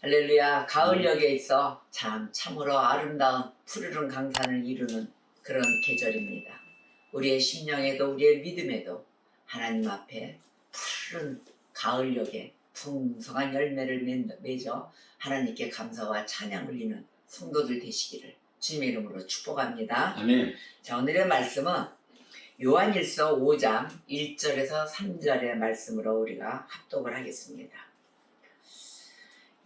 할렐루야. 가을역에 있어 참으로 아름다운 푸르른 강산을 이루는 그런 계절입니다. 우리의 심령에도 우리의 믿음에도 하나님 앞에 푸른 가을역에 풍성한 열매를 맺어 하나님께 감사와 찬양을 드리는 성도들 되시기를 주님의 이름으로 축복합니다. 아멘. 자, 오늘의 말씀은 요한일서 5장 1절에서 3절의 말씀으로 우리가 합독을 하겠습니다.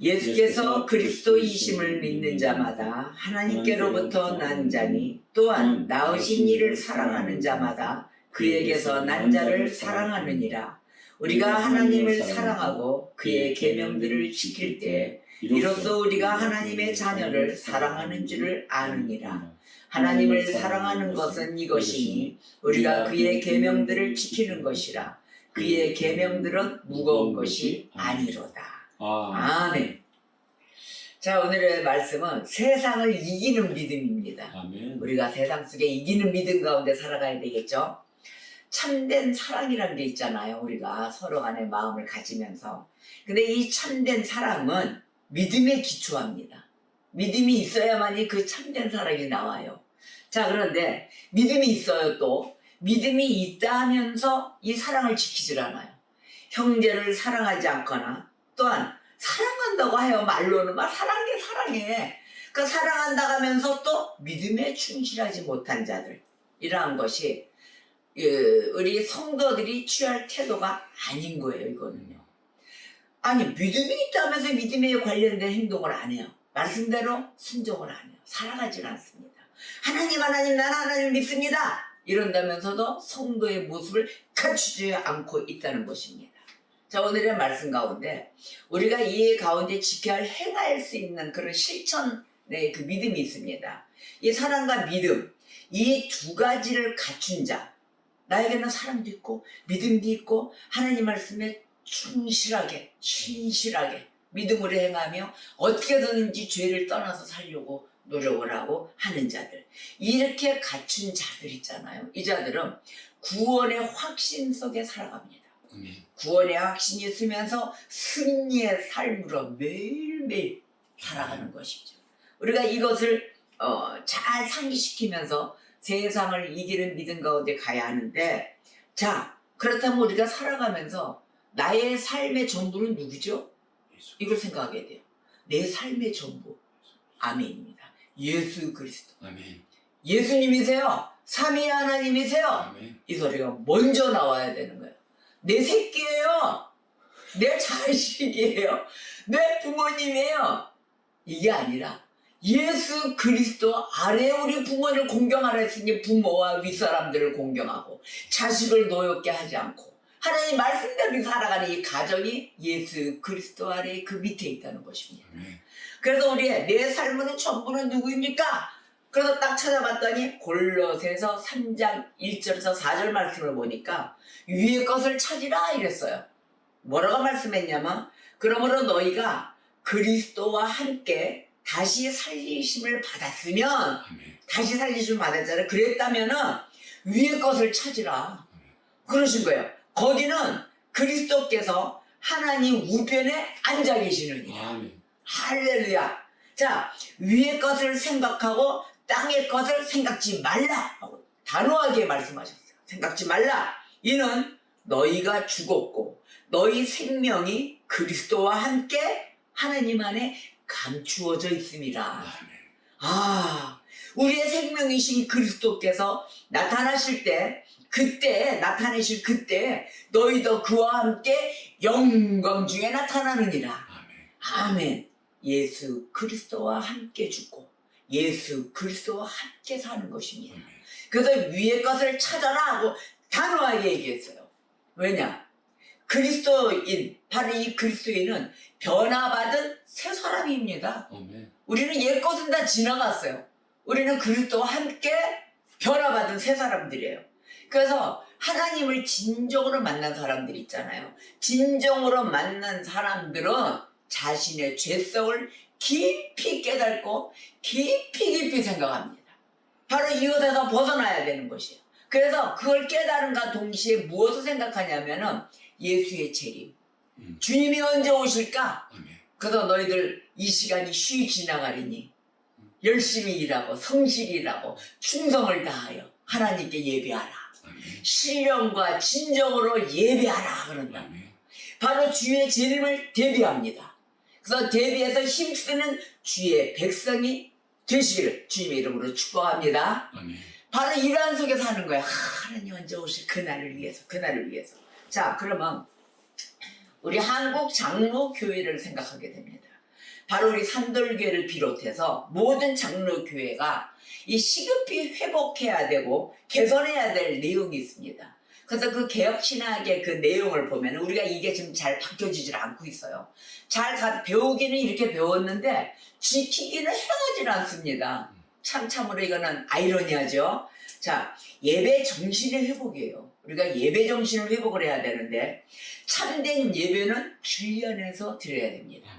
예수께서 그리스도이심을 믿는 자마다 하나님께로부터 난 자니 또한 나으신 이를 사랑하는 자마다 그에게서 난 자를 사랑하느니라. 우리가 하나님을 사랑하고 그의 계명들을 지킬 때 이로써 우리가 하나님의 자녀를 사랑하는 줄을 아느니라. 하나님을 사랑하는 것은 이것이니 우리가 그의 계명들을 지키는 것이라. 그의 계명들은 무거운 것이 아니로다. 아멘. 자, 오늘의 말씀은 세상을 이기는 믿음입니다. 아멘. 우리가 세상 속에 이기는 믿음 가운데 살아가야 되겠죠. 참된 사랑이라는 게 있잖아요. 우리가 서로 간에 마음을 가지면서. 근데 이 참된 사랑은 믿음에 기초합니다. 믿음이 있어야만이 그 참된 사랑이 나와요. 자, 그런데 믿음이 있어요. 또 믿음이 있다 하면서 이 사랑을 지키질 않아요. 형제를 사랑하지 않거나 또한 사랑한다고 해요. 말로는 막 사랑해. 그 사랑한다 하면서 또 믿음에 충실하지 못한 자들, 이러한 것이 우리 성도들이 취할 태도가 아닌 거예요. 이거는요. 아니, 믿음이 있다면서 믿음에 관련된 행동을 안 해요. 말씀대로 순종을 안 해요. 살아가질 않습니다. 하나님 난 하나님 믿습니다 이런다면서도 성도의 모습을 갖추지 않고 있다는 것입니다. 자, 오늘의 말씀 가운데 우리가 이 가운데 지켜야 할, 행할 수 있는 그런 실천의 그 믿음이 있습니다. 이 사랑과 믿음, 이 두 가지를 갖춘 자, 나에게는 사랑도 있고 믿음도 있고 하나님 말씀에 충실하게 신실하게 믿음으로 행하며 어떻게든지 죄를 떠나서 살려고 노력을 하고 하는 자들, 이렇게 갖춘 자들 있잖아요. 이 자들은 구원의 확신 속에 살아갑니다. 구원의 확신이 있으면서 승리의 삶으로 매일매일 살아가는 것이죠. 우리가 이것을 잘 상기시키면서 세상을 이기는 믿음 가운데 가야 하는데, 자, 그렇다면 우리가 살아가면서 나의 삶의 전부는 누구죠? 이걸 생각하게 돼요. 내 삶의 전부, 아멘입니다. 예수 그리스도. 아멘. 예수님이세요. 삼위 하나님이세요. 아멘. 이 소리가 먼저 나와야 되는 거예요. 내 새끼예요. 내 자식이에요. 내 부모님이에요. 이게 아니라 예수 그리스도 아래 우리 부모를 공경하라 했으니 부모와 윗사람들을 공경하고 자식을 노엽게 하지 않고 하나님 말씀대로 살아가는 이 가정이 예수 그리스도 아래 그 밑에 있다는 것입니다. 그래서 우리의 내 삶의 전부는 누구입니까? 그래서 딱 찾아봤더니 골로새서 3장 1절에서 4절 말씀을 보니까 위의 것을 찾으라 이랬어요. 뭐라고 말씀했냐면, 그러므로 너희가 그리스도와 함께 다시 살리심을 받았으면, 다시 살리심을 받았잖아요. 그랬다면은 위의 것을 찾으라 그러신 거예요. 거기는 그리스도께서 하나님 우편에 앉아 계시느니라. 할렐루야. 자, 위의 것을 생각하고 땅의 것을 생각지 말라 하고 단호하게 말씀하셨어요. 생각지 말라. 이는 너희가 죽었고 너희 생명이 그리스도와 함께 하나님 안에 감추어져 있음이라. 우리의 생명이신 그리스도께서 나타나실 때, 그때 나타내실 그때 너희도 그와 함께 영광 중에 나타나느니라. 아멘. 예수 그리스도와 함께 죽고 예수 그리스도와 함께 사는 것입니다. 그래서 위의 것을 찾아라 하고 단호하게 얘기했어요. 왜냐? 그리스도인, 바로 이 그리스도인은 변화받은 새 사람입니다. 우리는 옛 것은 다 지나갔어요. 우리는 그리스도와 함께 변화받은 새 사람들이에요. 그래서 하나님을 진정으로 만난 사람들 있잖아요. 진정으로 만난 사람들은 자신의 죄성을 깊이 깨닫고 깊이 생각합니다. 바로 이것에서 벗어나야 되는 것이에요. 그래서 그걸 깨달음과 동시에 무엇을 생각하냐면은 예수의 재림. 주님이 언제 오실까? 그래서 너희들 이 시간이 쉬이 지나가리니 열심히 일하고 성실히 일하고 충성을 다하여 하나님께 예배하라. 신령과 진정으로 예배하라 그런다. 바로 주의 재림을 대비합니다. 그래서 대비해서 힘쓰는 주의 백성이 되시기를 주님의 이름으로 축복합니다. 바로 이러한 속에서 하는 거야. 하나님 언제 오실 그날을 위해서, 그날을 위해서. 자, 그러면 우리 한국 장로교회를 생각하게 됩니다. 바로 우리 산돌교회를 비롯해서 모든 장로교회가 이 시급히 회복해야 되고 개선해야 될 내용이 있습니다. 그래서 그 개혁신학의 그 내용을 보면 우리가 이게 지금 잘 바뀌어지질 않고 있어요. 잘 배우기는 이렇게 배웠는데 지키기는 행하지 않습니다. 참으로 이거는 아이러니하죠. 자, 예배 정신의 회복이에요. 우리가 예배 정신을 회복을 해야 되는데 참된 예배는 진리 안에서 드려야 됩니다.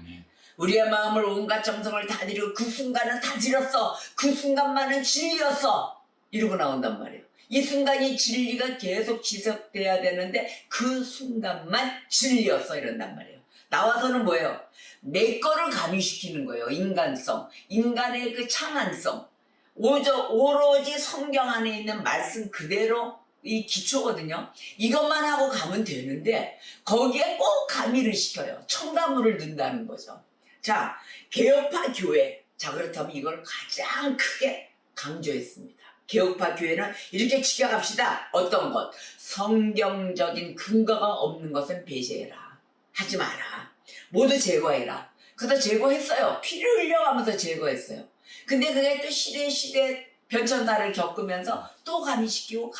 우리의 마음을 온갖 정성을 다 드리고 그 순간은 다 드렸어. 그 순간만은 진리였어. 이러고 나온단 말이에요. 이 순간이 진리가 계속 지속돼야 되는데 그 순간만 진리였어 이런단 말이에요. 나와서는 뭐예요? 내 거를 가미시키는 거예요. 인간성, 인간의 그 창안성. 오로지 성경 안에 있는 말씀 그대로 이 기초거든요. 이것만 하고 가면 되는데 거기에 꼭 가미를 시켜요. 첨가물을 넣는다는 거죠. 자, 개혁파 교회. 자, 그렇다면 이걸 가장 크게 강조했습니다. 개혁파 교회는 이렇게 지켜갑시다. 어떤 것? 성경적인 근거가 없는 것은 배제해라. 하지 마라. 모두 제거해라. 그래서 제거했어요. 피를 흘려가면서 제거했어요. 근데 그게 또 시대 변천사를 겪으면서 또 가미시키고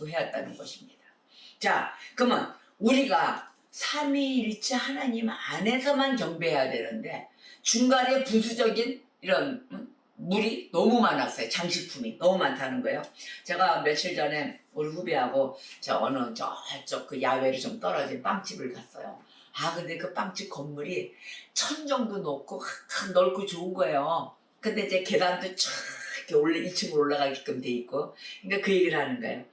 해왔다는 것입니다. 자, 그러면 우리가 삼위일체 하나님 안에서만 경배해야 되는데 중간에 부수적인 이런 물이 너무 많았어요. 장식품이 너무 많다는 거예요. 제가 며칠 전에 우리 후배하고 저쪽 그 야외로 좀 떨어진 빵집을 갔어요. 근데 그 빵집 건물이 1000 정도 높고 넓고 좋은 거예요. 근데 이제 계단도 쫙 이렇게 2층으로 올라가게끔 돼 있고, 그러니까 그 얘기를 하는 거예요.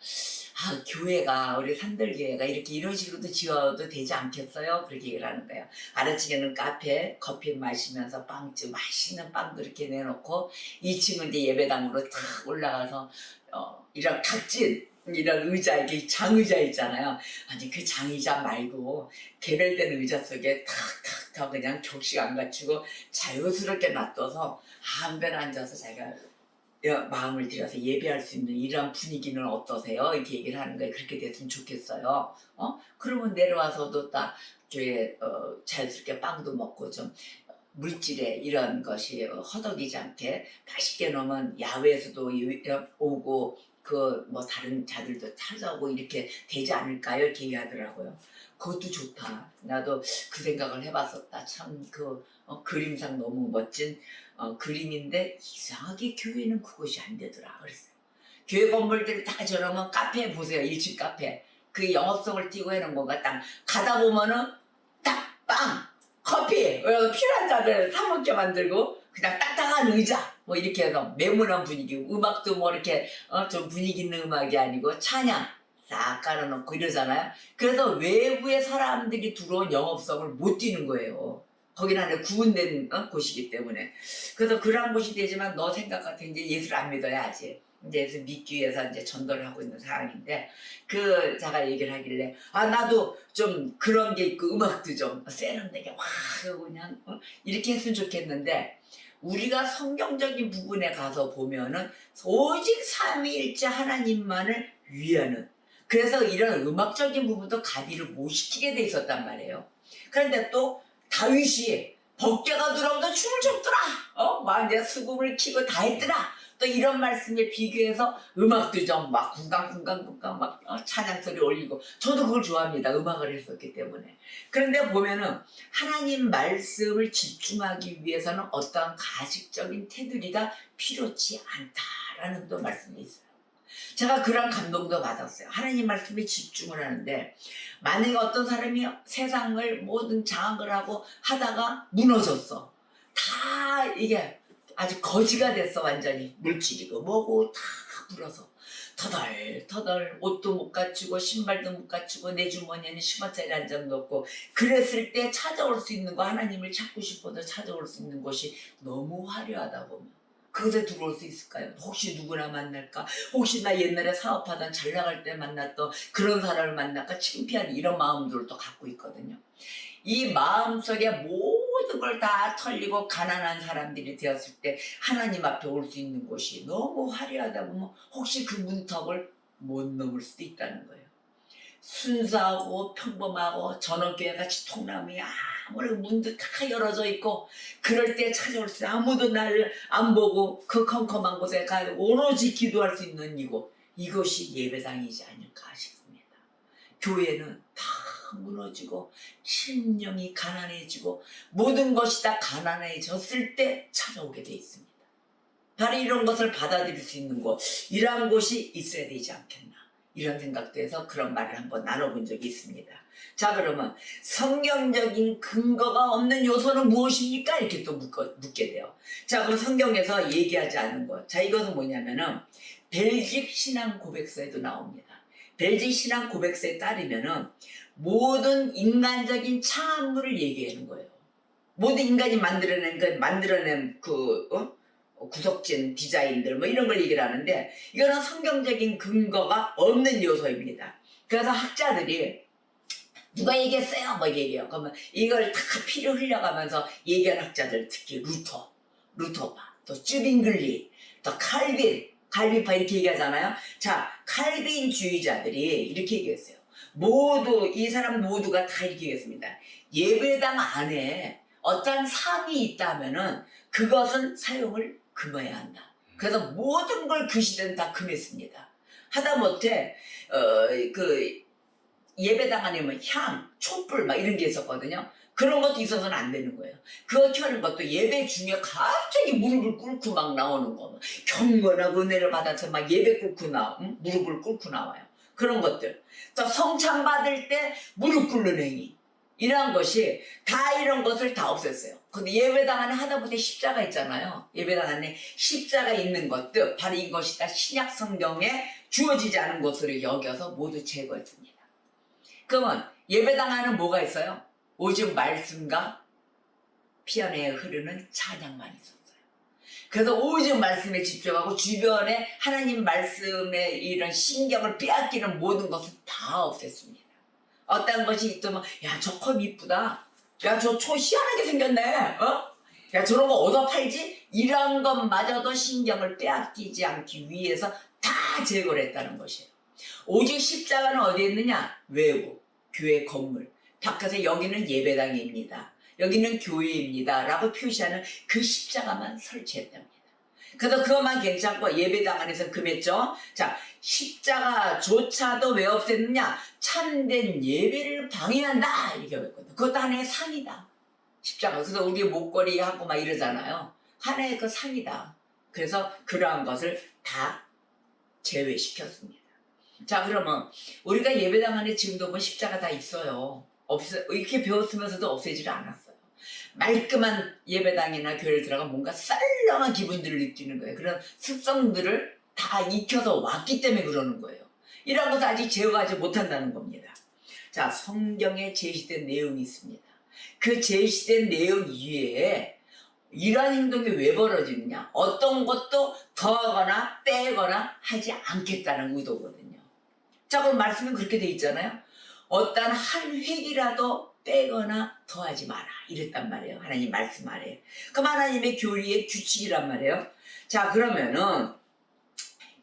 교회가, 우리 산들교회가 이런 식으로도 지어도 되지 않겠어요? 그렇게 얘기를 하는 거예요. 아래층에는 카페, 커피 마시면서 빵집, 맛있는 빵도 이렇게 내놓고, 2층은 이제 예배당으로 탁 올라가서, 이런 각진, 이런 의자, 이렇게 장의자 있잖아요. 아니, 그 장의자 말고, 개별된 의자 속에 탁 그냥 격식 안 갖추고, 자유스럽게 놔둬서, 아무데나 앉아서 자기가 마음을 들여서 예배할 수 있는 이러한 분위기는 어떠세요? 이렇게 얘기를 하는 거예요. 그렇게 됐으면 좋겠어요. 그러면 내려와서도 딱 교회 자연스럽게 빵도 먹고 좀 물질에 이런 것이 허덕이지 않게 맛있게 놓으면 야외에서도 오고 그 뭐 다른 자들도 찾아오고 이렇게 되지 않을까요? 이렇게 얘기하더라고요. 그것도 좋다. 나도 그 생각을 해봤었다. 참 그림상 너무 멋진 그림인데 이상하게 교회는 그것이 안 되더라 그랬어요. 교회 건물들 다 저러면 카페 보세요. 1층 카페. 그 영업성을 띄고 해놓은 건가 딱 가다 보면은 딱 빵! 커피! 필요한 자들 사먹게 만들고 그냥 딱딱한 의자 뭐 이렇게 해서 매문한 분위기 음악도 뭐 이렇게 좀 분위기 있는 음악이 아니고 찬양 싹 깔아놓고 이러잖아요. 그래서 외부의 사람들이 들어온 영업성을 못 띄는 거예요. 거기는 안에 구분된 곳이기 때문에. 그래서 그러한 곳이 되지만 너 생각 같은 이제 예수를 안 믿어야지. 이제 예수 믿기 위해서 이제 전도를 하고 있는 상황인데 자가 얘기를 하길래 나도 좀 그런 게 있고 음악도 좀 세련되게 와 그냥 이렇게 했으면 좋겠는데 우리가 성경적인 부분에 가서 보면은 오직 삼위일체 하나님만을 위하는 그래서 이런 음악적인 부분도 가비를 못 시키게 돼 있었단 말이에요. 그런데 또 다윗이 법궤가 들어오면서 춤을 췄더라. 막 이제 수금을 키고 다 했더라. 또 이런 말씀에 비교해서 음악도 좀 막 쿵강쿵강 막 찬양 소리 올리고 저도 그걸 좋아합니다. 음악을 했었기 때문에. 그런데 보면은 하나님 말씀을 집중하기 위해서는 어떠한 가식적인 테두리가 필요치 않다라는 또 말씀이 있어요. 제가 그런 감동도 받았어요. 하나님 말씀에 집중을 하는데 만약에 어떤 사람이 세상을 모든 장악을 하고 하다가 무너졌어. 다 이게 아주 거지가 됐어. 완전히 물질이고 뭐고 다 불어서 터덜터덜 옷도 못 갖추고 신발도 못 갖추고 내 주머니에는 10원짜리 한 장도 없고 그랬을 때 찾아올 수 있는 거 하나님을 찾고 싶어도 찾아올 수 있는 곳이 너무 화려하다 보면 그곳에 들어올 수 있을까요? 혹시 누구나 만날까? 혹시 나 옛날에 사업하던 잘 나갈 때 만났던 그런 사람을 만날까? 창피한 이런 마음들을 또 갖고 있거든요. 이 마음속에 모든 걸 다 털리고 가난한 사람들이 되었을 때 하나님 앞에 올 수 있는 곳이 너무 화려하다 보면 혹시 그 문턱을 못 넘을 수도 있다는 거예요. 순수하고 평범하고 전원교회 같이 통나무에 아무리 문도 다 열어져 있고 그럴 때 찾아올 수 아무도 나를 안 보고 그 컴컴한 곳에 가 오로지 기도할 수 있는 이곳이 예배당이지 않을까 싶습니다. 교회는 다 무너지고 심령이 가난해지고 모든 것이 다 가난해졌을 때 찾아오게 돼 있습니다. 바로 이런 것을 받아들일 수 있는 곳, 이러한 곳이 있어야 되지 않겠나 이런 생각도 해서 그런 말을 한번 나눠본 적이 있습니다. 자, 그러면 성경적인 근거가 없는 요소는 무엇입니까? 이렇게 또 묻게 돼요. 자, 그럼 성경에서 얘기하지 않은 것, 자, 이것은 뭐냐면은 벨직 신앙 고백서에도 나옵니다. 벨직 신앙 고백서에 따르면은 모든 인간적인 창조물을 얘기하는 거예요. 모든 인간이 만들어낸 구석진 디자인들 뭐 이런 걸 얘기를 하는데 이거는 성경적인 근거가 없는 요소입니다. 그래서 학자들이 누가 얘기했어요? 뭐 얘기해요. 그러면 이걸 다 피를 흘려가면서 얘기한 학자들, 특히 루터파, 또 쭈빙글리, 또 칼빈파 이렇게 얘기하잖아요. 자, 칼빈주의자들이 이렇게 얘기했어요. 이 사람 모두가 다 이렇게 얘기했습니다. 예배당 안에 어떤 상이 있다면은 그것은 사용을 금해야 한다. 그래서 모든 걸 그 시대는 다 금했습니다. 하다못해 예배당 안에 뭐 향, 촛불 막 이런 게 있었거든요. 그런 것도 있어서는 안 되는 거예요. 그거 켜는 것도 예배 중에 갑자기 무릎을 꿇고 막 나오는 거. 경건하고 은혜를 받아서 막 예배 꿇고 무릎을 꿇고 나와요. 그런 것들. 또 성찬 받을 때 무릎 꿇는 행위. 이런 것이 이런 것을 다 없앴어요. 근데 예배당 안에 하다못해 십자가 있잖아요. 예배당 안에 십자가 있는 것도 바로 이것이 다 신약 성경에 주어지지 않은 것으로 여겨서 모두 제거했습니다. 그러면 예배당 안에는 뭐가 있어요? 오직 말씀과 피아노에 흐르는 찬양만 있었어요. 그래서 오직 말씀에 집중하고 주변에 하나님 말씀에 이런 신경을 빼앗기는 모든 것을 다 없앴습니다. 어떤 것이 있더면 야, 저 컵 이쁘다. 야, 저 초 희한하게 생겼네. 야, 저런 거 어디서 팔지? 이런 것마저도 신경을 빼앗기지 않기 위해서 다 제거를 했다는 것이에요. 오직 십자가는 어디에 있느냐? 외부, 교회 건물. 바깥에 여기는 예배당입니다. 여기는 교회입니다. 라고 표시하는 그 십자가만 설치했답니다. 그래서 그것만 괜찮고 예배당 안에서 금했죠. 자, 십자가조차도 왜 없앴느냐? 참된 예배를 방해한다. 이렇게 했거든. 그것도 하나의 상이다. 십자가. 그래서 우리 목걸이 하고 막 이러잖아요. 하나의 그 상이다. 그래서 그러한 것을 다 제외시켰습니다. 자, 그러면 우리가 예배당 안에 지금도 뭐 십자가 다 있어요. 이렇게 배웠으면서도 없애지를 않았어요. 말끔한 예배당이나 교회를 들어가면 뭔가 썰렁한 기분들을 느끼는 거예요. 그런 습성들을 다 익혀서 왔기 때문에 그러는 거예요. 이런 것을 아직 제어하지 못한다는 겁니다. 자, 성경에 제시된 내용이 있습니다. 그 제시된 내용 이외에 이러한 행동이 왜 벌어지느냐? 어떤 것도 더하거나 빼거나 하지 않겠다는 의도거든요. 자, 그럼 말씀은 그렇게 돼 있잖아요. 어떤 한 획이라도 빼거나 더하지 마라 이랬단 말이에요. 하나님 말씀 아래에. 그럼 하나님의 교리의 규칙이란 말이에요. 자, 그러면은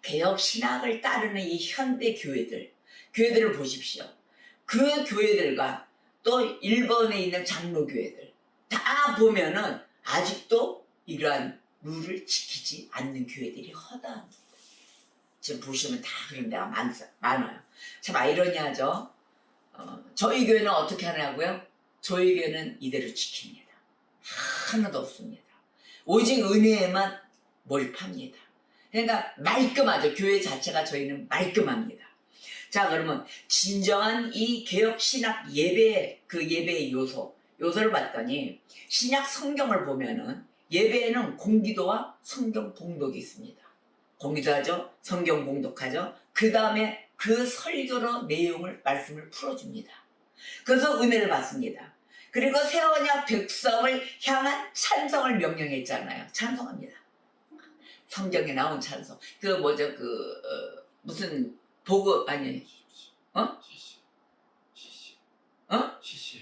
개혁 신학을 따르는 이 현대 교회들을 보십시오. 그 교회들과 또 일본에 있는 장로교회들 다 보면은 아직도 이러한 룰을 지키지 않는 교회들이 허다합니다. 지금 보시면 다 그런 데가 많아요. 참 아이러니하죠. 저희 교회는 어떻게 하냐고요? 저희 교회는 이대로 지킵니다. 하나도 없습니다. 오직 은혜에만 몰입합니다. 그러니까 말끔하죠. 교회 자체가 저희는 말끔합니다. 자, 그러면 진정한 이 개혁 신학 예배의 요소를 봤더니 신약 성경을 보면은 예배에는 공기도와 성경 봉독이 있습니다. 공기도 하죠. 성경 공독하죠. 그 다음에 그 설교로 말씀을 풀어줍니다. 그래서 은혜를 받습니다. 그리고 새 언약 백성을 향한 찬송을 명령했잖아요. 찬송합니다. 성경에 나온 찬송. 그 뭐죠? 무슨 보고 아니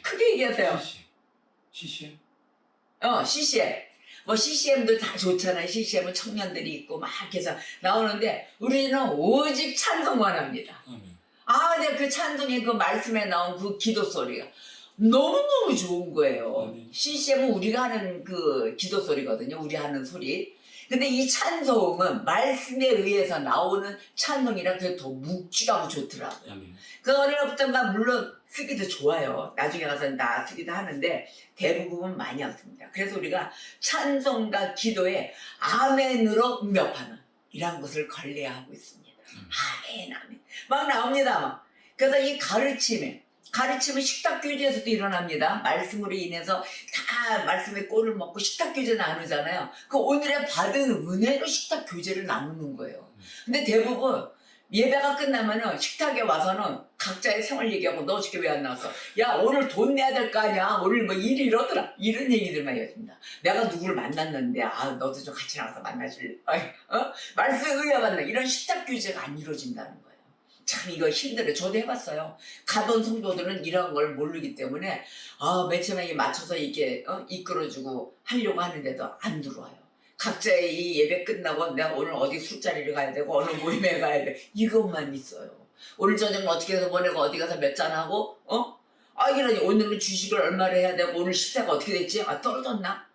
크게 얘기하세요. CCM. CCM. 뭐 CCM도 다 좋잖아요. CCM은 청년들이 있고 막 해서 나오는데 우리는 오직 찬송만 합니다. 근데 그 찬송의 그 말씀에 나온 그 기도 소리가 너무너무 좋은 거예요. CCM은 우리가 하는 그 기도 소리거든요. 우리 하는 소리. 근데 이 찬송은 말씀에 의해서 나오는 찬송이라 그게 더 묵직하고 좋더라고요. 그 어려부터가 물론 쓰기도 좋아요. 나중에 가서는 다 쓰기도 하는데 대부분은 많이 없습니다. 그래서 우리가 찬송과 기도에 아멘으로 응답하는 이런 것을 걸려야 하고 있습니다. 아멘 아멘 막 나옵니다. 막. 그래서 이 가르침은 식탁 교제에서도 일어납니다. 말씀으로 인해서 다 말씀의 꼴을 먹고 식탁 교제 나누잖아요. 그 오늘의 받은 은혜로 식탁 교제를 나누는 거예요. 근데 대부분 예배가 끝나면은 식탁에 와서는 각자의 생활 얘기하고 너 어저께 왜 안 나왔어? 야 오늘 돈 내야 될 거 아니야? 오늘 뭐 일이 이러더라. 이런 얘기들만 이어집니다. 내가 누구를 만났는데 너도 좀 같이 나가서 만나줄래? 말씀에 의해받는 이런 식탁 교제가 안 이루어진다는 거예요. 참 이거 힘들어요. 저도 해봤어요. 가던 성도들은 이런 걸 모르기 때문에 맨 처음에 맞춰서 이렇게 이끌어주고 하려고 하는데도 안 들어와요. 각자의 이 예배 끝나고 내가 오늘 어디 술자리를 가야 되고 어느 모임에 가야 돼 이것만 있어요. 오늘 저녁 어떻게 해서 보내고 어디 가서 몇 잔하고 이러니 오늘은 주식을 얼마를 해야 되고 오늘 시세가 어떻게 됐지? 떨어졌나?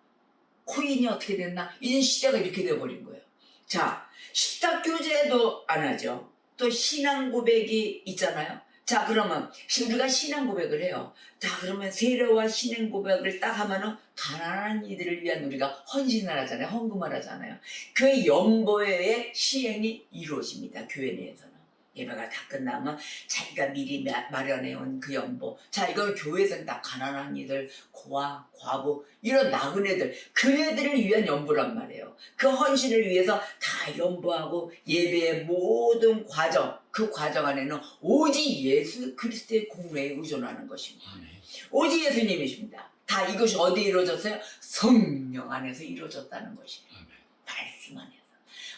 코인이 어떻게 됐나? 이제 시대가 이렇게 돼버린 거예요. 자, 식탁 교제도 안 하죠. 또 신앙 고백이 있잖아요. 자, 그러면 우리가 신앙 고백을 해요. 자, 그러면 세례와 신앙 고백을 딱 하면은 가난한 이들을 위한 우리가 헌신을 하잖아요. 헌금을 하잖아요. 그 연보의 시행이 이루어집니다. 교회 내에서는. 예배가 다 끝나면 자기가 미리 마련해온 그 연보. 자, 이걸 교회에서는 다 가난한 이들, 고아, 과부, 이런 나그네들, 그네들을 위한 연보란 말이에요. 그 헌신을 위해서 다 연보하고 예배의 모든 과정, 그 과정 안에는 오직 예수 그리스도의 공로에 의존하는 것입니다. 오직 예수님이십니다. 다 이것이 어디에 이루어졌어요? 성령 안에서 이루어졌다는 것이에요. 말씀 안에서.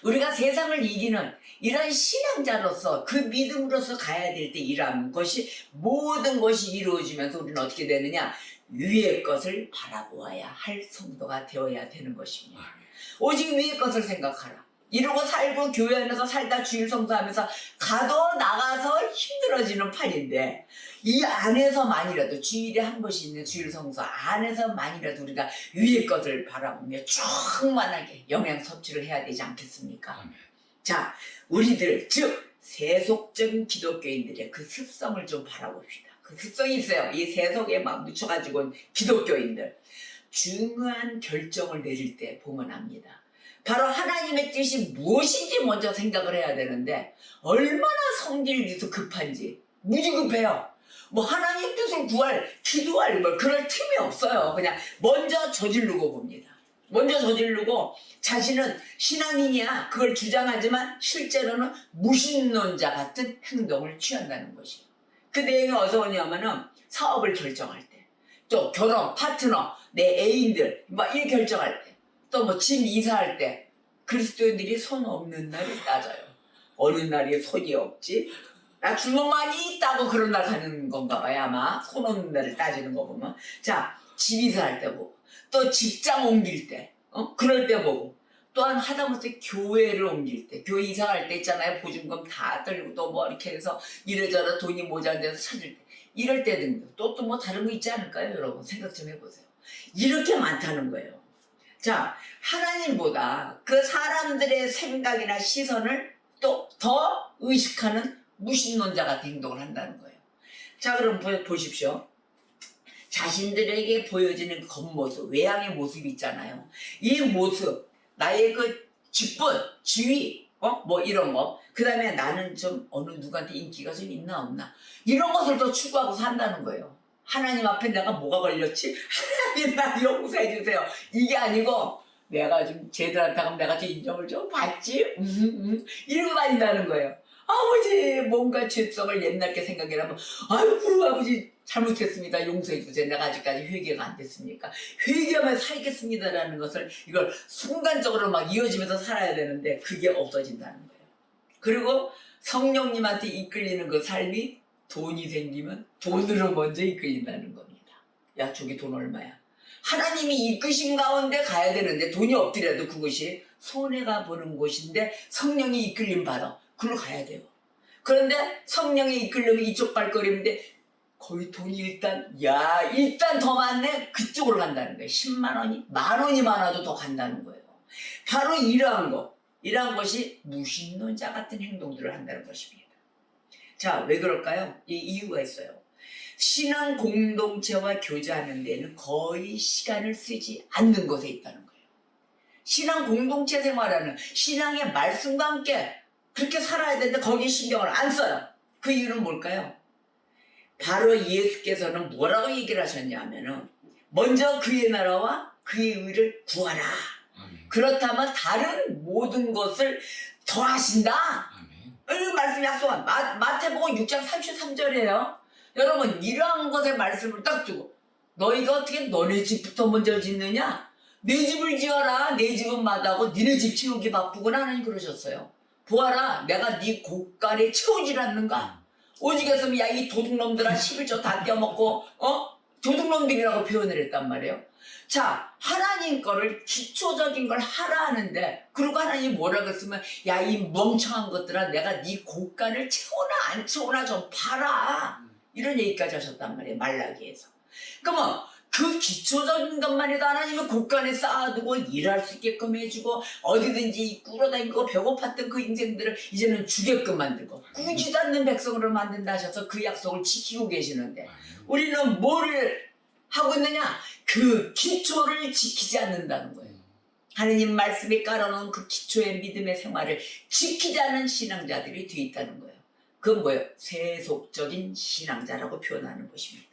우리가 세상을 이기는 이런 신앙자로서 그 믿음으로서 가야 될 때 이러한 것이 모든 것이 이루어지면서 우리는 어떻게 되느냐? 위의 것을 바라보아야 할 성도가 되어야 되는 것입니다. 오직 위의 것을 생각하라. 이러고 살고 교회 안에서 살다 주일 성수하면서 가도 나가서 힘들어지는 판인데 이 안에서만이라도 주일에 한 번씩 있는 주일 성수 안에서만이라도 우리가 위의 것을 바라보며 충만하게 영양 섭취를 해야 되지 않겠습니까? 자, 우리들 즉 세속적인 기독교인들의 그 습성을 좀 바라봅시다. 그 습성이 있어요. 이 세속에 막 묻혀가지고 온 기독교인들 중요한 결정을 내릴 때 보면 압니다. 바로 하나님의 뜻이 무엇인지 먼저 생각을 해야 되는데 얼마나 성질이 위해서 급한지 무지 급해요. 뭐 하나님 뜻을 기도할 그럴 틈이 없어요. 그냥 먼저 저지르고 봅니다. 먼저 저지르고 자신은 신앙인이야 그걸 주장하지만 실제로는 무신론자 같은 행동을 취한다는 것이에요. 그 내용이 어디서 오냐면은 사업을 결정할 때, 또 결혼, 파트너, 내 애인들 막 이렇게 결정할 때, 또 뭐 집 이사할 때 그리스도인들이 손 없는 날이 따져요. 어느 날이 손이 없지? 나 주먹 많이 있다고 그런 날 가는 건가 봐요. 아마 손 없는 날을 따지는 거 보면. 자, 집 이사할 때 보고 또 직장 옮길 때 그럴 때 보고 또한 하다못해 교회를 옮길 때 교회 이사할 때 있잖아요. 보증금 다 떨리고 또 뭐 이렇게 해서 이래저래 돈이 모자란 데서 찾을 때 이럴 때 등등 또 뭐 다른 거 있지 않을까요? 여러분 생각 좀 해보세요. 이렇게 많다는 거예요. 자, 하나님보다 그 사람들의 생각이나 시선을 또 더 의식하는 무신론자 같은 행동을 한다는 거예요. 자, 그럼 보십시오. 자신들에게 보여지는 겉모습, 외향의 모습이 있잖아요. 이 모습, 나의 그 직분, 지위, 뭐 이런 거. 그 다음에 나는 좀 어느 누구한테 인기가 좀 있나 없나. 이런 것을 더 추구하고 산다는 거예요. 하나님 앞에 내가 뭐가 걸렸지? 하나님 나 용서해 주세요. 이게 아니고 내가 좀 쟤들한테 하면 내가 좀 인정을 좀 받지? 이러고 다닌다는 거예요. 아버지 뭔가 죄성을 옛날게 생각해라면 아이고 아버지 잘못했습니다. 용서해 주세요. 내가 아직까지 회개가 안 됐으니까 회개하면 살겠습니다라는 것을 이걸 순간적으로 막 이어지면서 살아야 되는데 그게 없어진다는 거예요. 그리고 성령님한테 이끌리는 그 삶이 돈이 생기면 돈으로 먼저 이끌린다는 겁니다. 야 저기 돈 얼마야? 하나님이 이끄신 가운데 가야 되는데 돈이 없더라도 그것이 손해가 보는 곳인데 성령이 이끌림 받아 그걸로 가야 돼요. 그런데 성령의 이끌림이 이쪽 발걸음인데 거의 돈이 일단 더 많네 그쪽으로 간다는 거예요. 10만 원이 10,000원이 많아도 더 간다는 거예요. 바로 이러한 것이 무신론자 같은 행동들을 한다는 것입니다. 자, 왜 그럴까요? 이 이유가 있어요. 신앙 공동체와 교제하는 데는 거의 시간을 쓰지 않는 것에 있다는 거예요. 신앙 공동체 생활하는 신앙의 말씀과 함께 그렇게 살아야 되는데 거기에 신경을 안 써요. 그 이유는 뭘까요? 바로 예수께서는 뭐라고 얘기를 하셨냐면은 먼저 그의 나라와 그의 의를 구하라. 그렇다면 다른 모든 것을 더하신다. 이 말씀 약속한 마태복음 6장 33절이에요. 여러분 이러한 것의 말씀을 딱 두고 너희가 어떻게 너네 집부터 먼저 짓느냐? 내 집을 지어라. 내 집은 마다하고 니네 집 채우기 바쁘구나 하나님 그러셨어요. 보아라 내가 네 곳간에 채우질 않는가? 오직했으면 야 이 도둑놈들아 11조 다 떼어먹고 도둑놈들이라고 표현을 했단 말이에요. 자 하나님 거를 기초적인 걸 하라 하는데 그리고 하나님이 뭐라고 했으면 야 이 멍청한 것들아 내가 네 곳간을 채우나 안 채우나 좀 봐라 이런 얘기까지 하셨단 말이에요. 말라기에서. 그러면 그 기초적인 것만 해도 하나님은 곳간에 쌓아두고 일할 수 있게끔 해주고 어디든지 끌어다니고 배고팠던 그 인생들을 이제는 주게끔 만들고 꾸지도 않는 백성으로 만든다 하셔서 그 약속을 지키고 계시는데 우리는 뭐를 하고 있느냐? 그 기초를 지키지 않는다는 거예요. 하느님 말씀에 깔아놓은 그 기초의 믿음의 생활을 지키지 않은 신앙자들이 뒤에 있다는 거예요. 그건 뭐예요? 세속적인 신앙자라고 표현하는 것입니다.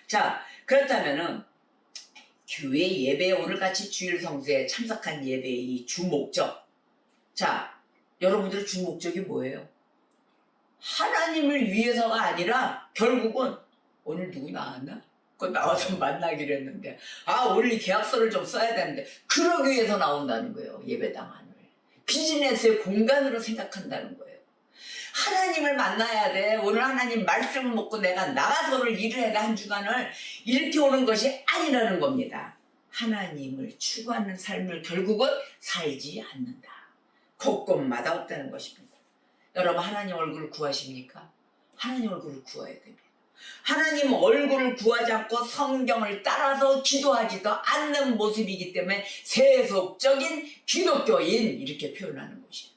자 그렇다면은 교회 예배 오늘같이 주일 성수에 참석한 예배의 이 주목적 자 여러분들의 주목적이 뭐예요? 하나님을 위해서가 아니라 결국은 오늘 누구 나왔나? 그거 나와서 만나기로 했는데 오늘 이 계약서를 좀 써야 되는데 그러기 위해서 나온다는 거예요. 예배당 안을 비즈니스의 공간으로 생각한다는 거예요. 하나님을 만나야 돼. 오늘 하나님 말씀을 먹고 내가 나가서 오늘 일을 해야 돼. 한 주간을 이렇게 오는 것이 아니라는 겁니다. 하나님을 추구하는 삶을 결국은 살지 않는다. 곳곳마다 없다는 것입니다. 여러분 하나님 얼굴을 구하십니까? 하나님 얼굴을 구해야 됩니다. 하나님 얼굴을 구하지 않고 성경을 따라서 기도하지도 않는 모습이기 때문에 세속적인 기독교인 이렇게 표현하는 것이에요.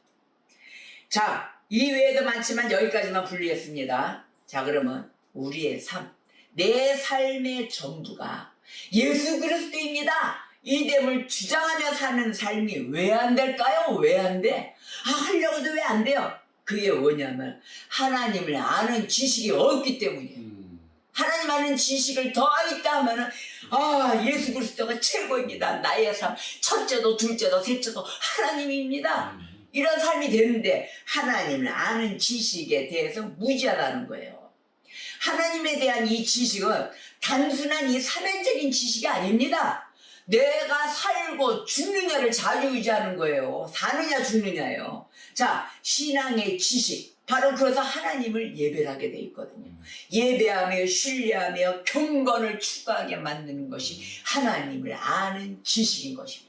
자 이외에도 많지만 여기까지만 분리했습니다. 자 그러면 우리의 삶, 내 삶의 전부가 예수 그리스도입니다. 이 됨을 주장하며 사는 삶이 왜 안 될까요? 왜 안 돼? 하려고 해도 왜 안 돼요? 그게 뭐냐면 하나님을 아는 지식이 없기 때문이에요. 하나님 아는 지식을 더하겠다 하면은 예수 그리스도가 최고입니다. 나의 삶 첫째도 둘째도 셋째도 하나님입니다. 이런 삶이 되는데 하나님을 아는 지식에 대해서 무지하다는 거예요. 하나님에 대한 이 지식은 단순한 이 사면적인 지식이 아닙니다. 내가 살고 죽느냐를 좌지우지하는 거예요. 사느냐 죽느냐예요. 자 신앙의 지식 바로 그래서 하나님을 예배하게 돼 있거든요. 예배하며 신뢰하며 경건을 추구하게 만드는 것이 하나님을 아는 지식인 것입니다.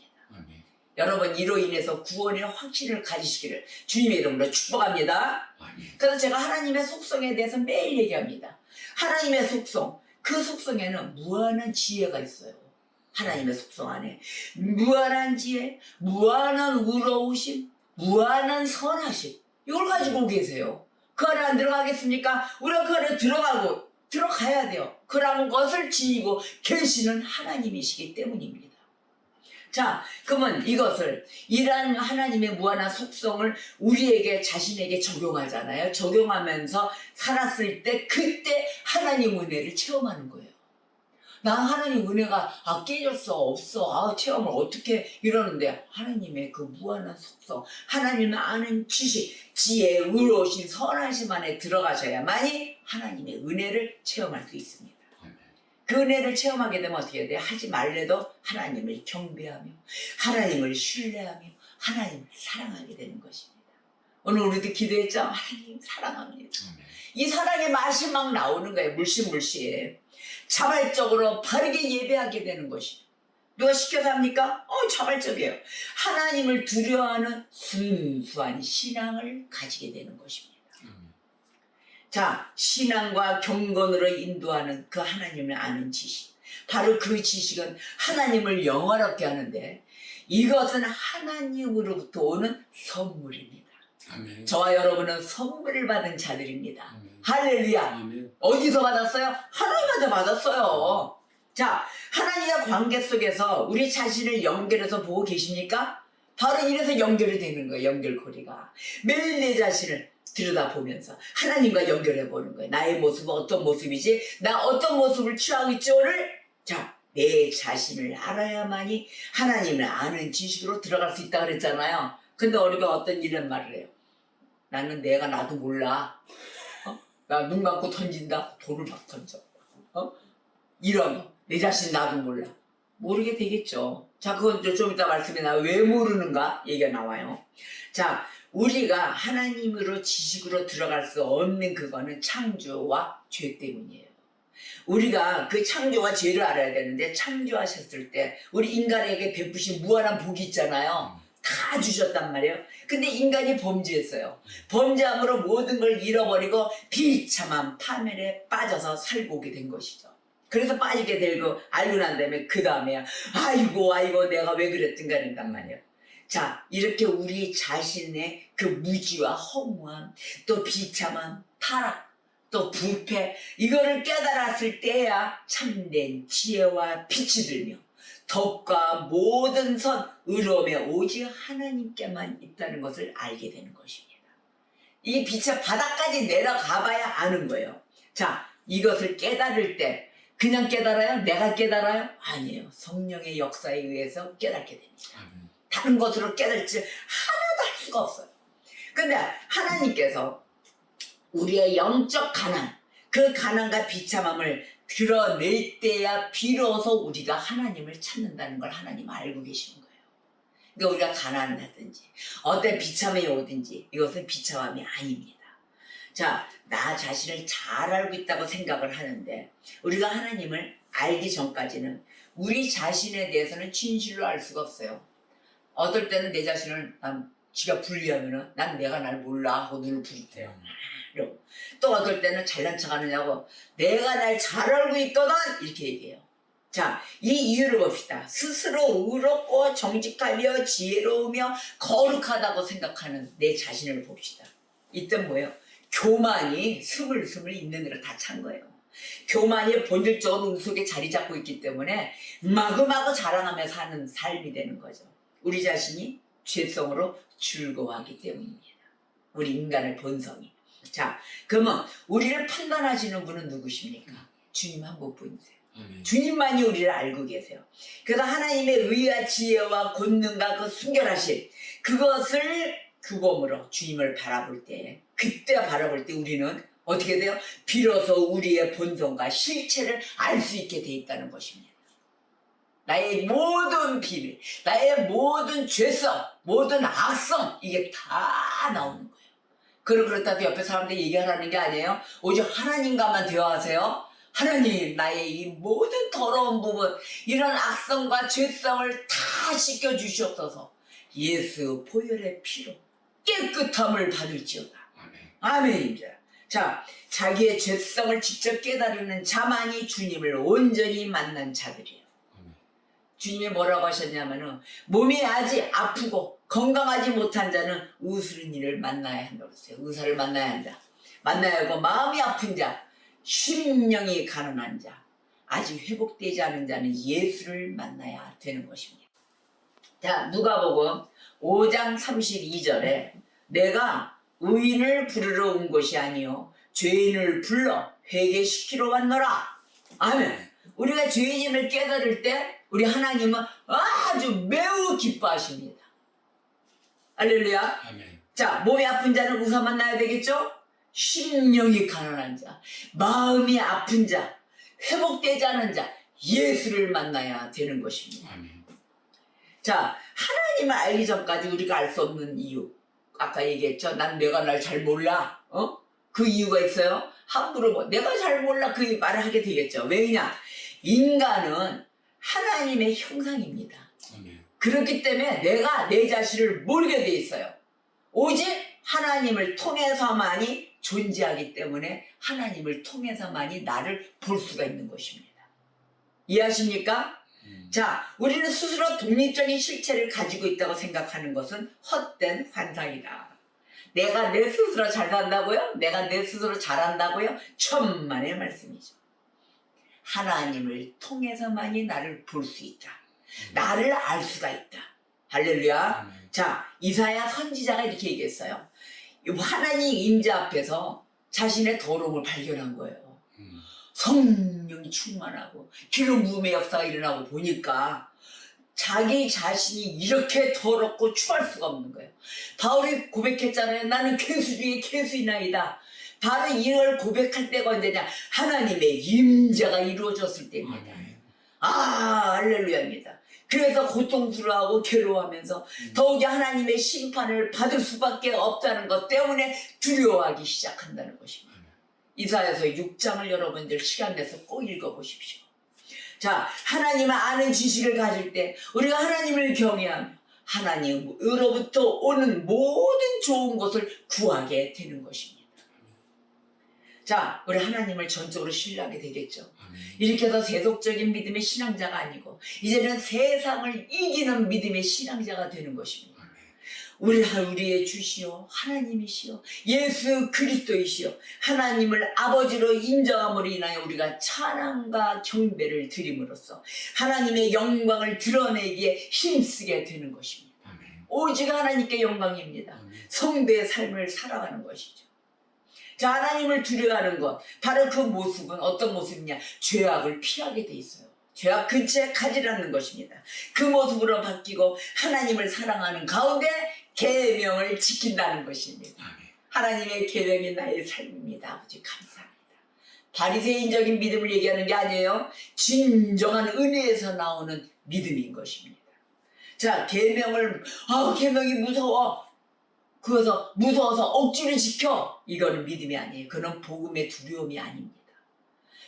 여러분 이로 인해서 구원의 확신을 가지시기를 주님의 이름으로 축복합니다. 그래서 제가 하나님의 속성에 대해서 매일 얘기합니다. 하나님의 속성, 그 속성에는 무한한 지혜가 있어요. 하나님의 속성 안에 무한한 지혜, 무한한 의로우심, 무한한 선하심 이걸 가지고 계세요. 그 안에 안 들어가겠습니까? 우리가 그 안에 들어가야 돼요. 그런 것을 지니고 계시는 하나님이시기 때문입니다. 자 그러면 이것을 이러한 하나님의 무한한 속성을 우리에게 자신에게 적용하잖아요. 적용하면서 살았을 때 그때 하나님 은혜를 체험하는 거예요. 나 하나님 은혜가 깨졌어 없어 체험을 어떻게 이러는데 하나님의 그 무한한 속성 하나님을 아는 지식 지혜 의로우신 선하심 안에 들어가셔야만이 하나님의 은혜를 체험할 수 있습니다. 그 은혜를 체험하게 되면 어떻게 돼요? 하지 말래도 하나님을 경배하며 하나님을 신뢰하며 하나님을 사랑하게 되는 것입니다. 오늘 우리도 기도했죠? 하나님 사랑합니다. 이 사랑의 맛이 막 나오는 거예요. 물씬 자발적으로 바르게 예배하게 되는 것이죠. 누가 시켜서 합니까? 자발적이에요. 하나님을 두려워하는 순수한 신앙을 가지게 되는 것입니다. 자, 신앙과 경건으로 인도하는 그 하나님을 아는 지식. 바로 그 지식은 하나님을 영화롭게 하는데 이것은 하나님으로부터 오는 선물입니다. 아멘. 저와 여러분은 선물을 받은 자들입니다. 아멘. 할렐루야. 아멘. 어디서 받았어요? 하나님한테 받았어요. 자, 하나님과 관계 속에서 우리 자신을 연결해서 보고 계십니까? 바로 이래서 연결이 되는 거예요. 연결고리가. 매일 내 자신을 들여다보면서 하나님과 연결해 보는 거예요. 나의 모습은 어떤 모습이지? 나 어떤 모습을 취하고 있지를 자, 내 자신을 알아야만이 하나님을 아는 지식으로 들어갈 수 있다 그랬잖아요. 근데 우리가 어떤 이런 말을 해요. 나는 내가 나도 몰라. 나 눈 감고 던진다. 돈을 막 던져. 이런 거. 내 자신 나도 몰라. 모르게 되겠죠. 자, 그건 좀 이따 말씀이 나와요. 왜 모르는가? 얘기가 나와요. 자, 우리가 하나님으로 지식으로 들어갈 수 없는 그거는 창조와 죄 때문이에요. 우리가 그 창조와 죄를 알아야 되는데 창조하셨을 때 우리 인간에게 베푸신 무한한 복이 있잖아요. 다 주셨단 말이에요. 근데 인간이 범죄했어요. 범죄함으로 모든 걸 잃어버리고 비참한 파멸에 빠져서 살고 오게 된 것이죠. 그래서 빠지게 되고 알고 난 다음에 그 다음에 아이고 내가 왜 그랬던가 이런단 말이에요. 자, 이렇게 우리 자신의 그 무지와 허무함 또 비참함 타락 또 부패 이거를 깨달았을 때야 참된 지혜와 빛이 들며 덕과 모든 선 의로움에 오직 하나님께만 있다는 것을 알게 되는 것입니다. 이 빛의 바닥까지 내려가 봐야 아는 거예요. 자, 이것을 깨달을 때 그냥 깨달아요? 내가 깨달아요? 아니에요. 성령의 역사에 의해서 깨닫게 됩니다. 다른 것으로 깨달지 하나도 할 수가 없어요. 근데 하나님께서 우리의 영적 가난, 그 가난과 비참함을 드러낼 때야 비로소 우리가 하나님을 찾는다는 걸 하나님 알고 계시는 거예요. 그러니까 우리가 가난을 하든지 어떤 비참함이 오든지 이것은 비참함이 아닙니다. 자, 나 자신을 잘 알고 있다고 생각을 하는데 우리가 하나님을 알기 전까지는 우리 자신에 대해서는 진실로 알 수가 없어요. 어떨 때는 내 자신을 지가 불리하면은 난 내가 날 몰라 하고 눈을 부리세요. 또 어떨 때는 잘난 척 하느냐고 내가 날 잘 알고 있거든 이렇게 얘기해요. 자, 이 이유를 봅시다. 스스로 의롭고 정직하며 지혜로우며 거룩하다고 생각하는 내 자신을 봅시다. 이땐 뭐예요? 교만이 스물스물 있는 데를 다 찬 거예요. 교만이 본질적으로 우리 속에 자리 잡고 있기 때문에 마구마구 자랑하며 사는 삶이 되는 거죠. 우리 자신이 죄성으로 즐거워하기 때문입니다. 우리 인간의 본성이. 자, 그러면 우리를 판단하시는 분은 누구십니까? 주님 한 분뿐이세요. 주님만이 우리를 알고 계세요. 그래서 하나님의 의와 지혜와 권능과 그 순결하신 그것을 규범으로 주님을 바라볼 때 그때 바라볼 때 우리는 어떻게 돼요? 비로소 우리의 본성과 실체를 알 수 있게 돼 있다는 것입니다. 나의 모든 비밀, 나의 모든 죄성, 모든 악성 이게 다 나오는 거예요. 그렇다고 옆에 사람들 얘기하라는 게 아니에요. 오직 하나님과만 대화하세요. 하나님, 나의 이 모든 더러운 부분, 이런 악성과 죄성을 다 씻겨주시옵소서. 예수 보혈의 피로 깨끗함을 받을지어다. 아멘입니다. 자, 자기의 죄성을 직접 깨달는 자만이 주님을 온전히 만난 자들이에요. 주님이 뭐라고 하셨냐면은 몸이 아직 아프고 건강하지 못한 자는 의술인 이를 만나야 한다고 했어요. 의사를 만나야 한다. 만나야 하고 마음이 아픈 자, 심령이 가난한 자, 아직 회복되지 않은 자는 예수를 만나야 되는 것입니다. 자, 누가복음 5장 32절에 내가 의인을 부르러 온 것이 아니요 죄인을 불러 회개시키러 왔노라. 아멘. 우리가 죄인임을 깨달을 때 우리 하나님은 아주 매우 기뻐하십니다. 할렐루야. 아멘. 자, 몸이 아픈 자는 우사 만나야 되겠죠? 심령이 가난한 자, 마음이 아픈 자, 회복되지 않은 자, 예수를 만나야 되는 것입니다. 아멘. 자, 하나님을 알기 전까지 우리가 알 수 없는 이유. 아까 얘기했죠? 난 내가 날 잘 몰라. 그 이유가 있어요? 함부로 내가 잘 몰라 그 말을 하게 되겠죠. 왜냐? 인간은 하나님의 형상입니다. 아멘. 그렇기 때문에 내가 내 자신을 모르게 돼 있어요. 오직 하나님을 통해서만이 존재하기 때문에 하나님을 통해서만이 나를 볼 수가 있는 것입니다. 이해하십니까? 자, 우리는 스스로 독립적인 실체를 가지고 있다고 생각하는 것은 헛된 환상이다. 내가 내 스스로 잘 산다고요? 내가 내 스스로 잘한다고요? 천만의 말씀이죠. 하나님을 통해서만이 나를 볼 수 있다. 나를 알 수가 있다. 할렐루야. 자, 이사야 선지자가 이렇게 얘기했어요. 하나님 임재 앞에서 자신의 더러움을 발견한 거예요. 성령이 충만하고 기름 부음의 역사가 일어나고 보니까 자기 자신이 이렇게 더럽고 추할 수가 없는 거예요. 바울이 고백했잖아요. 나는 괴수 중에 괴수이나이다. 바로 이걸 고백할 때가 언제냐? 하나님의 임재가 이루어졌을 때입니다. 아, 할렐루야입니다. 그래서 고통스러워하고 괴로워하면서 더욱이 하나님의 심판을 받을 수밖에 없다는 것 때문에 두려워하기 시작한다는 것입니다. 이사야서 6장을 여러분들 시간 내서 꼭 읽어보십시오. 자, 하나님을 아는 지식을 가질 때 우리가 하나님을 경외하며 하나님으로부터 오는 모든 좋은 것을 구하게 되는 것입니다. 자, 우리 하나님을 전적으로 신뢰하게 되겠죠. 이렇게 해서 세속적인 믿음의 신앙자가 아니고 이제는 세상을 이기는 믿음의 신앙자가 되는 것입니다. 우리의 주시오 하나님이시오 예수 그리스도이시오 하나님을 아버지로 인정함으로 인하여 우리가 찬양과 경배를 드림으로써 하나님의 영광을 드러내기에 힘쓰게 되는 것입니다. 오직 하나님께 영광입니다. 성도의 삶을 살아가는 것이죠. 자, 하나님을 두려워하는 것, 바로 그 모습은 어떤 모습이냐? 죄악을 피하게 돼 있어요. 죄악 근처에 가지 않는 것입니다. 그 모습으로 바뀌고 하나님을 사랑하는 가운데 계명을 지킨다는 것입니다. 하나님의 계명이 나의 삶입니다. 아버지 감사합니다. 바리새인적인 믿음을 얘기하는 게 아니에요. 진정한 은혜에서 나오는 믿음인 것입니다. 자, 계명이 무서워. 그래서 무서워서 억지로 지켜. 이거는 믿음이 아니에요. 그건 복음의 두려움이 아닙니다.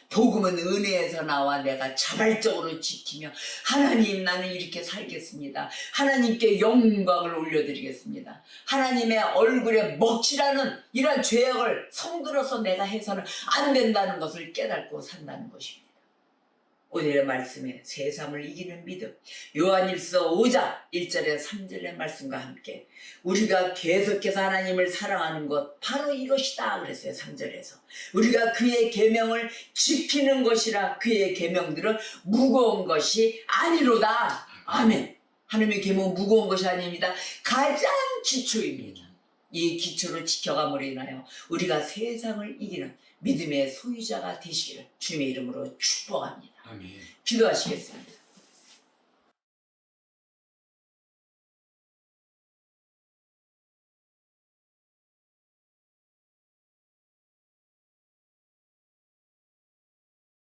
복음은 은혜에서 나와 내가 자발적으로 지키며 하나님 나는 이렇게 살겠습니다. 하나님께 영광을 올려드리겠습니다. 하나님의 얼굴에 먹칠하는 이런 죄악을 성도로서 내가 해서는 안 된다는 것을 깨닫고 산다는 것입니다. 오늘의 말씀에 세상을 이기는 믿음, 요한일서 5장 1절에 3절의 말씀과 함께 우리가 계속해서 하나님을 사랑하는 것 바로 이것이다 그랬어요. 3절에서 우리가 그의 계명을 지키는 것이라 그의 계명들은 무거운 것이 아니로다. 아멘. 하나님의 계명은 무거운 것이 아닙니다. 가장 기초입니다. 이 기초를 지켜감으로 인하여 우리가 세상을 이기는 믿음의 소유자가 되시기를 주님의 이름으로 축복합니다. 아멘. 기도하시겠습니다.